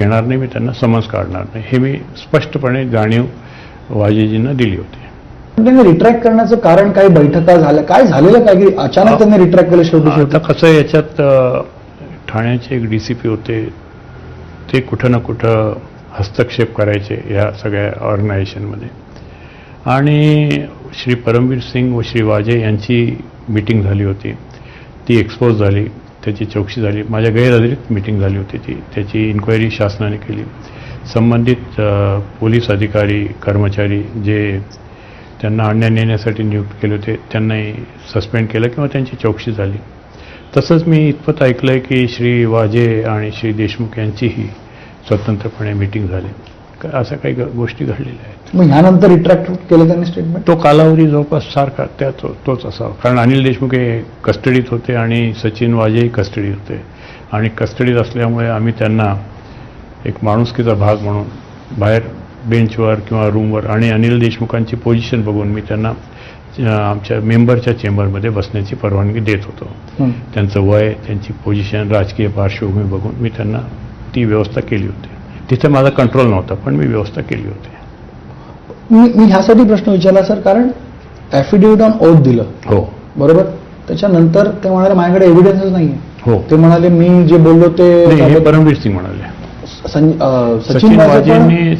घेणार नाही, मी त्यांना समन्स काढणार नाही, हे मी स्पष्टपणे जाणीव वाजेजींना दिली होती. त्यांनी रिट्रॅक्ट करण्याचं कारण काय? बैठका झाल्या, काय झालेलं काय की अचानक त्यांनी रिट्रॅक्ट केलं शेवटी? आता कसं आहे, याच्यात ठाण्याचे एक DCP होते, ते कुठं ना कुठं हस्तक्षेप करायचे या सगळ्या ऑर्गनायझेशनमध्ये, आणि श्री परमवीर सिंग व श्री वाजे यांची मीटिंग झाली होती, ती एक्सपोज झाली, त्याची चौकशी झाली, माझ्या गैरहजेरीत मीटिंग झाली होती ती, त्याची इन्क्वायरी शासनाने केली. संबंधित पोलीस अधिकारी कर्मचारी जे त्यांना आणण्या नेण्यासाठी नियुक्त केले होते त्यांनाही सस्पेंड केलं किंवा त्यांची चौकशी झाली. तसंच मी इतपत ऐकलं आहे की श्री वाजे आणि श्री देशमुख यांचीही स्वतंत्रपणे मीटिंग झाली. अशा काही गोष्टी घडलेल्या आहेत. मग ह्यानंतर रिट्रॅक्ट केलं त्यांनी स्टेटमेंट? तो कालावधी जवळपास सारखा तोच असावा, कारण अनिल देशमुख हे कस्टडीत होते आणि सचिन वाजेही कस्टडीत होते, आणि कस्टडीत असल्यामुळे आम्ही त्यांना एक माणुसकीचा भाग म्हणून बाहेर बेंचवर किंवा रूमवर, आणि अनिल देशमुखांची पोझिशन बघून मी त्यांना आमच्या मेंबरच्या चेंबरमध्ये बसण्याची परवानगी देत होतो. त्यांचं वय, त्यांची पोझिशन, राजकीय पार्श्वभूमी बघून मी त्यांना ती व्यवस्था केली होती. तिथे माझा कंट्रोल नव्हता, पण मी व्यवस्था केली होती. मी ह्यासाठी प्रश्न विचारला सर, कारण ॲफिडेव्हिट ऑन ओथ दिलं, हो बरोबर, त्याच्यानंतर ते म्हणाले माझ्याकडे एव्हिडन्सच नाहीये. हो, ते म्हणाले मी जे बोललो ते हे परमवीर सिंग म्हणाले.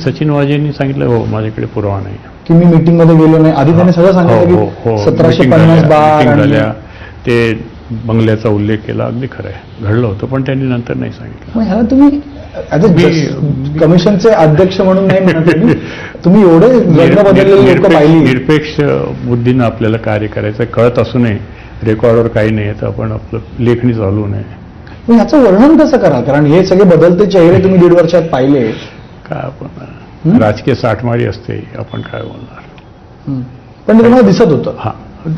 सचिन वाजेंनी सांगितलं हो माझ्याकडे पुरावा नाही की मी मीटिंग मध्ये गेलो नाही. आधी त्यांनी सगळं सांगितलं की 1750 बार झाल्या, ते बंगल्याचा उल्लेख केला. अगदी खरं आहे, घडलं होतं, पण त्यांनी नंतर नाही सांगितलं. मग ह्याला तुम्ही कमिशनचे अध्यक्ष म्हणून नाही म्हणत, तुम्ही एवढे लग्न बदललेले लोक पाहिली. निरपेक्ष बुद्धीनं आपल्याला कार्य करायचं, कळत असू नये, रेकॉर्डवर काही नाही तर आपण आपलं लेखणी चालू नये. ह्याचं वर्णन कसं करा, कारण हे सगळे बदलते चेहरे तुम्ही 1.5 वर्षात पाहिले. काय आपण राजकीय साठमारी असते, आपण काय बोलणार. पण ते तुम्हाला दिसत होतं? हा,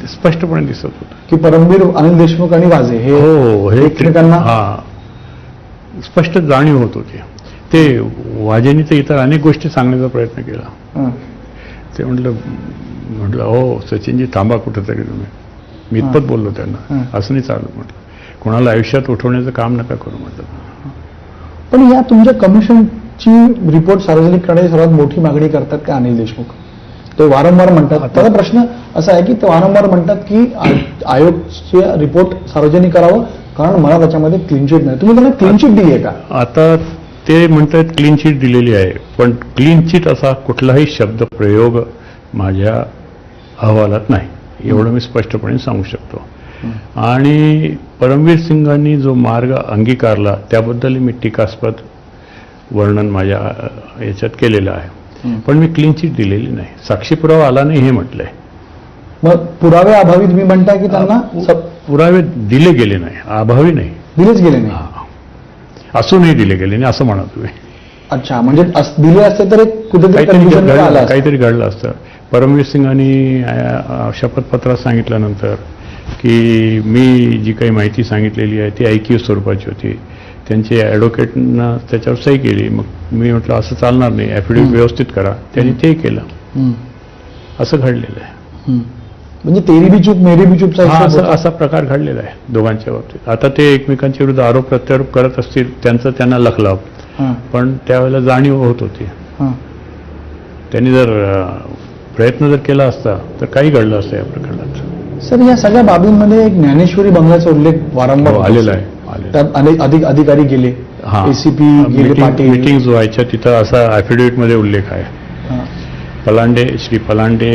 स्पष्टपणे दिसत होतं की परमवीर, अनिल देशमुख आणि वाजे हे हे एकमेकांना स्पष्ट जाणीव होत होती. ते वाजेंनी तर इतर अनेक गोष्टी सांगण्याचा प्रयत्न केला. ते म्हटलं हो सचिनजी थांबा कुठेतरी तुम्ही, मी इतपत बोललो त्यांना, असं नाही चालू म्हटलं, कोणाला आयुष्यात उठवण्याचं काम नका करू म्हटलं. पण या तुमच्या कमिशनची रिपोर्ट सार्वजनिक करण्याची सर्वात मोठी मागणी करतात ते अनिल देशमुख. ते वारंवार म्हणतात, त्याचा प्रश्न असा आहे की ते वारंवार म्हणतात की आयोगचे रिपोर्ट सार्वजनिक करावं, कारण मला त्याच्यामध्ये क्लीन चिट नाही. तुम्ही त्यांना क्लीन चिट दिली आहे का? आता ते म्हणतात क्लीन चिट दिलेली आहे, पण क्लीन चिट असा कुठलाही शब्द प्रयोग माझ्या अहवालात नाही, एवढं मी स्पष्टपणे सांगू शकतो. आणि परमवीर सिंगांनी जो मार्ग अंगीकारला त्याबद्दल मी टीकास्पद वर्णन माझ्या याच्यात केलेलं आहे, पण मी क्लीन चिट दिलेली नाही. साक्षी पुरावा आला नाही हे म्हटलंय. मग पुरावे अभावी तुम्ही म्हणताय की त्यांना पुरावे दिले गेले नाही, अभावी नाही, दिलेच गेले नाही, असूनही दिले गेले नाही असं म्हणा तुम्ही. अच्छा, म्हणजे दिले असते तर कुठेतरी काहीतरी घडलं असतं. परमवीर सिंगांनी शपथपत्रात सांगितल्यानंतर की मी जी काही माहिती सांगितलेली आहे ती ऐकीव स्वरूपाची होती, त्यांचे ॲडव्होकेटनं त्याच्यावर सही केली. मग मी म्हटलं असं चालणार नाही, ॲफिडेव्हिट व्यवस्थित करा, त्यांनी ते केलं. असं घडलेलं आहे. म्हणजे तेरी बी चूक मेरी बी चूकचा असा प्रकार घडलेला आहे दोघांच्या बाबतीत. आता ते एकमेकांच्या विरुद्ध आरोप प्रत्यारोप करत असतील, त्यांचं त्यांना लखलाव, पण त्यावेळेला जाणीव होत होती. त्यांनी जर प्रयत्न जर केला असता तर काही घडलं असतं या प्रकरणात. सर, या सगळ्या बाबींमध्ये एक ज्ञानेश्वरी बंगल्याचा उल्लेख वारंवार आलेला आहे. त्यात अनेक अधिकारी गेले, ACP गेले, पाटील मीटिंग व्हायच्या तिथं असा ॲफिडेव्हिटमध्ये उल्लेख आहे. श्री पलांडे